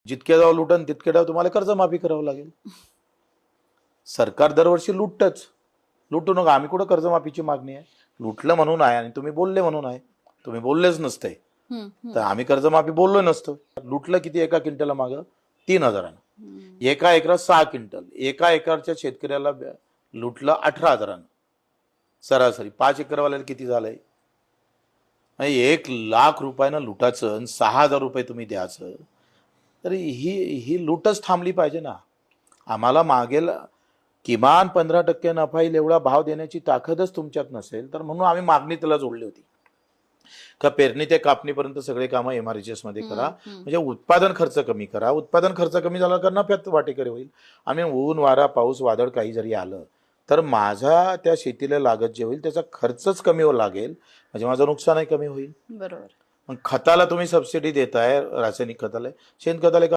जितके डाव लुटन तितके डाव तुम्हाला कर्जमाफी करावं लागेल. सरकार दरवर्षी लुटतच. लुटू नका, आम्ही कुठं कर्जमाफीची मागणी आहे. लुटलं म्हणून आहे आणि तुम्ही बोलले म्हणून आहे. तुम्ही बोललेच नसते तर आम्ही कर्जमाफी बोललो नसतो. लुटलं किती एका क्विंटलला मागं 3,000. एका एकरात 6 क्विंटल. एका एकरच्या शेतकऱ्याला लुटलं 18,000. सरासरी 5 एकरवाल्याला किती झालंय? 1,00,000 रुपयानं लुटायचं आणि 6,000 रुपये तुम्ही द्यायचं. तर ही लूटच थांबली पाहिजे ना. आम्हाला मागेल किमान 15% नफा येईल एवढा भाव देण्याची ताकदच तुमच्यात नसेल तर म्हणून आम्ही मागणी त्याला जोडली होती का पेरणी ते कापणीपर्यंत सगळे कामं MRHS मध्ये करा, म्हणजे उत्पादन खर्च कमी करा. उत्पादन खर्च कमी झाला तर नफ्यात वाटेकरी होईल. आणि ऊन वारा पाऊस वादळ काही जरी आलं तर माझा त्या शेतीला लागत जे होईल त्याचा खर्चच कमी लागेल, म्हणजे माझं नुकसानही कमी होईल. बरोबर. मग खताला तुम्ही सबसिडी देताय, रासायनिक खताला, शेणखताला